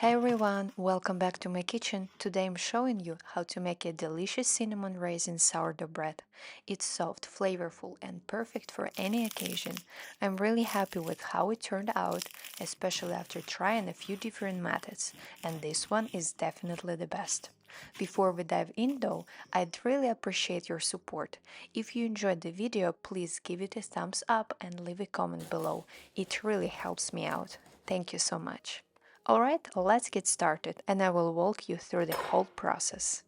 Hey everyone, welcome back to my kitchen. Today I'm showing you how to make a delicious cinnamon raisin sourdough bread. It's soft, flavorful, and perfect for any occasion. I'm really happy with how it turned out, especially after trying a few different methods, and this one is definitely the best. Before we dive in though, I'd really appreciate your support. If you enjoyed the video, please give it a thumbs up and leave a comment below. It really helps me out. Thank you so much. Alright, let's get started and I will walk you through the whole process.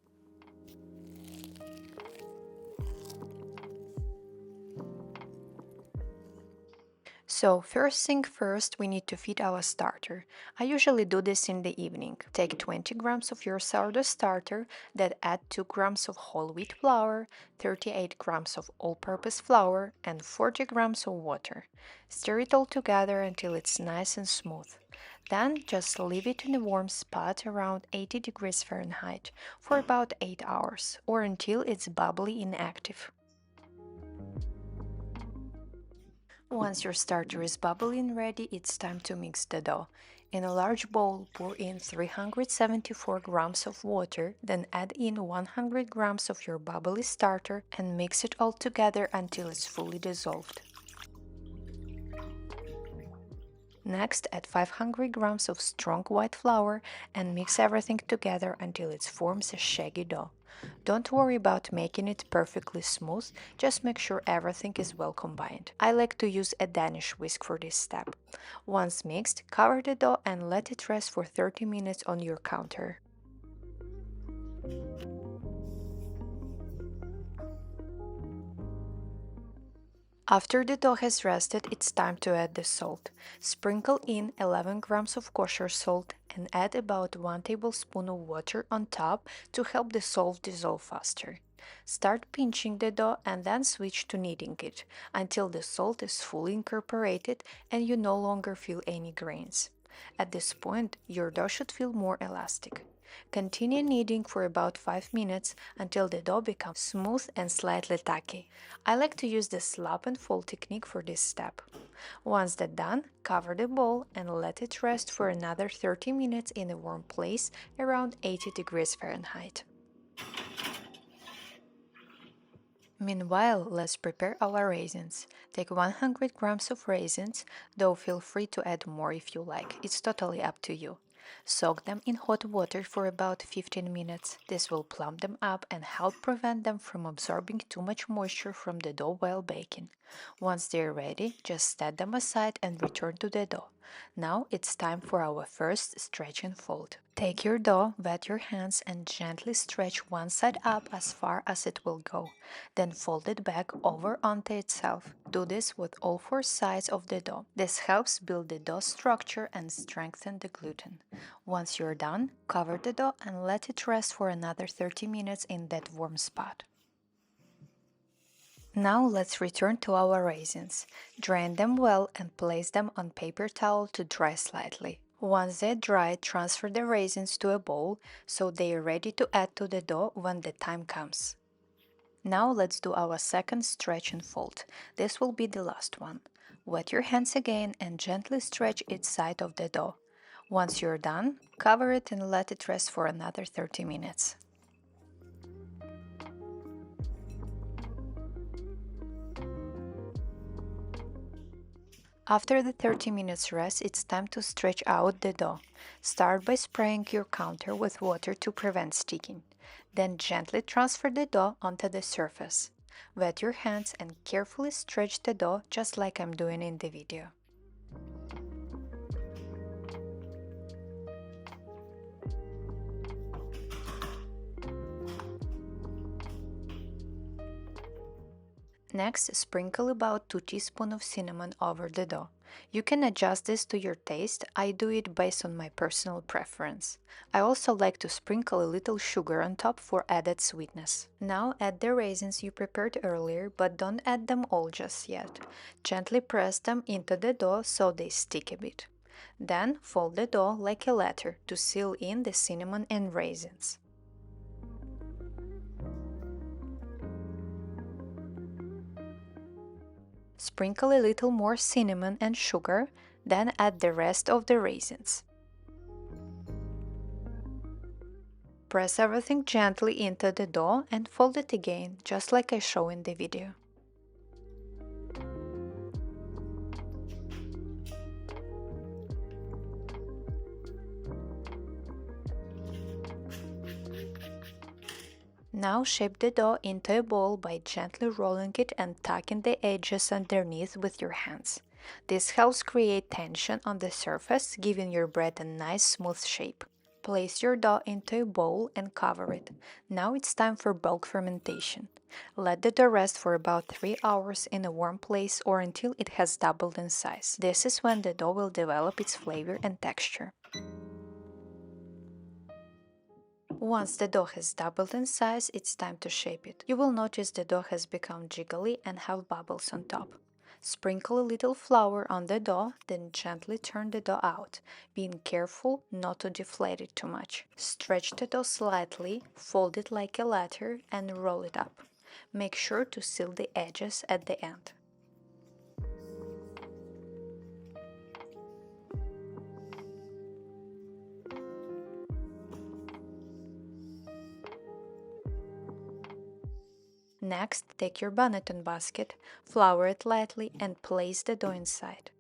So first thing first, we need to feed our starter. I usually do this in the evening. Take 20 grams of your sourdough starter, then add 2 grams of whole wheat flour, 38 grams of all-purpose flour, and 40 grams of water. Stir it all together until it's nice and smooth. Then just leave it in a warm spot around 80 degrees Fahrenheit for about 8 hours or until it's bubbly inactive. Once your starter is bubbly and ready, it's time to mix the dough. In a large bowl, pour in 374 grams of water, then add in 100 grams of your bubbly starter and mix it all together until it's fully dissolved. Next, add 500 grams of strong white flour and mix everything together until it forms a shaggy dough. Don't worry about making it perfectly smooth, just make sure everything is well combined. I like to use a Danish whisk for this step. Once mixed, cover the dough and let it rest for 30 minutes on your counter. After the dough has rested, it's time to add the salt. Sprinkle in 11 grams of kosher salt and add about 1 tablespoon of water on top to help the salt dissolve faster. Start pinching the dough and then switch to kneading it until the salt is fully incorporated and you no longer feel any grains. At this point, your dough should feel more elastic. Continue kneading for about 5 minutes until the dough becomes smooth and slightly tacky. I like to use the slap and fold technique for this step. Once that's done, cover the bowl and let it rest for another 30 minutes in a warm place around 80 degrees Fahrenheit. Meanwhile, let's prepare our raisins. Take 100 grams of raisins, though feel free to add more if you like, it's totally up to you. Soak them in hot water for about 15 minutes. This will plump them up and help prevent them from absorbing too much moisture from the dough while baking. Once they're ready, just set them aside and return to the dough. Now it's time for our first stretch and fold. Take your dough, wet your hands and gently stretch one side up as far as it will go. Then fold it back over onto itself. Do this with all four sides of the dough. This helps build the dough structure and strengthen the gluten. Once you're done, cover the dough and let it rest for another 30 minutes in that warm spot. Now let's return to our raisins. Drain them well and place them on paper towel to dry slightly. Once they dry, transfer the raisins to a bowl so they are ready to add to the dough when the time comes. Now let's do our second stretch and fold. This will be the last one. Wet your hands again and gently stretch each side of the dough. Once you're done, cover it and let it rest for another 30 minutes. After the 30 minutes rest, it's time to stretch out the dough. Start by spraying your counter with water to prevent sticking. Then gently transfer the dough onto the surface. Wet your hands and carefully stretch the dough just like I'm doing in the video. Next, sprinkle about 2 teaspoons of cinnamon over the dough. You can adjust this to your taste, I do it based on my personal preference. I also like to sprinkle a little sugar on top for added sweetness. Now add the raisins you prepared earlier, but don't add them all just yet. Gently press them into the dough so they stick a bit. Then fold the dough like a letter to seal in the cinnamon and raisins. Sprinkle a little more cinnamon and sugar, then add the rest of the raisins. Press everything gently into the dough and fold it again, just like I show in the video. Now shape the dough into a ball by gently rolling it and tucking the edges underneath with your hands. This helps create tension on the surface, giving your bread a nice smooth shape. Place your dough into a bowl and cover it. Now it's time for bulk fermentation. Let the dough rest for about 3 hours in a warm place or until it has doubled in size. This is when the dough will develop its flavor and texture. Once the dough has doubled in size, it's time to shape it. You will notice the dough has become jiggly and have bubbles on top. Sprinkle a little flour on the dough, then gently turn the dough out, being careful not to deflate it too much. Stretch the dough slightly, fold it like a letter, and roll it up. Make sure to seal the edges at the end. Next, take your Benetton basket, flour it lightly, and place the dough inside.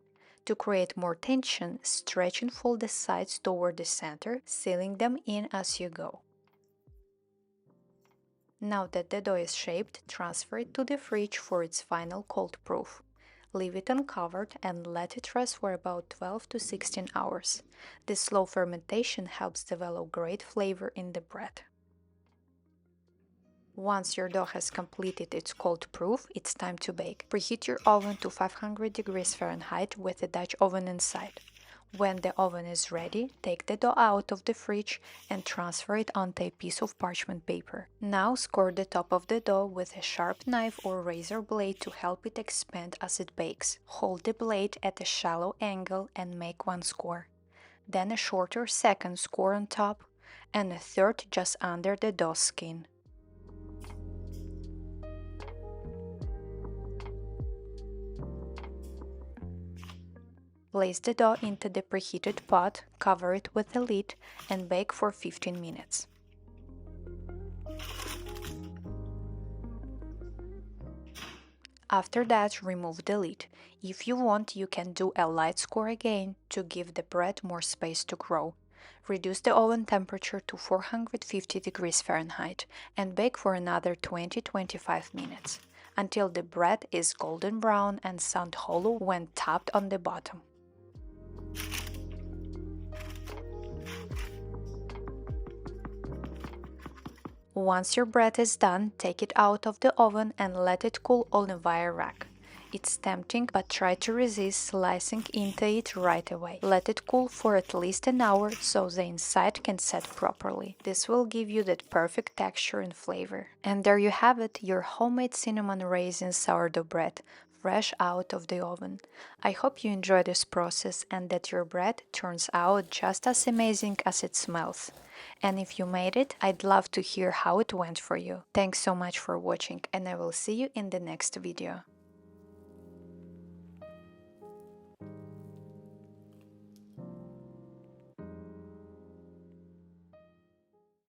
To create more tension, stretch and fold the sides toward the center, sealing them in as you go. Now that the dough is shaped, transfer it to the fridge for its final cold proof. Leave it uncovered and let it rest for about 12 to 16 hours. This slow fermentation helps develop great flavor in the bread. Once your dough has completed its cold proof, it's time to bake. Preheat your oven to 500 degrees Fahrenheit with a Dutch oven inside. When the oven is ready, take the dough out of the fridge and transfer it onto a piece of parchment paper. Now score the top of the dough with a sharp knife or razor blade to help it expand as it bakes. Hold the blade at a shallow angle and make one score. Then a shorter second score on top, and a third just under the dough skin. Place the dough into the preheated pot, cover it with a lid, and bake for 15 minutes. After that, remove the lid. If you want, you can do a light score again to give the bread more space to grow. Reduce the oven temperature to 450 degrees Fahrenheit and bake for another 20-25 minutes, until the bread is golden brown and sound hollow when tapped on the bottom. Once your bread is done, take it out of the oven and let it cool on a wire rack. It's tempting, but try to resist slicing into it right away. Let it cool for at least an hour so the inside can set properly. This will give you that perfect texture and flavor. And there you have it, your homemade cinnamon raisin sourdough bread, fresh out of the oven. I hope you enjoy this process and that your bread turns out just as amazing as it smells. And if you made it, I'd love to hear how it went for you. Thanks so much for watching, and I will see you in the next video.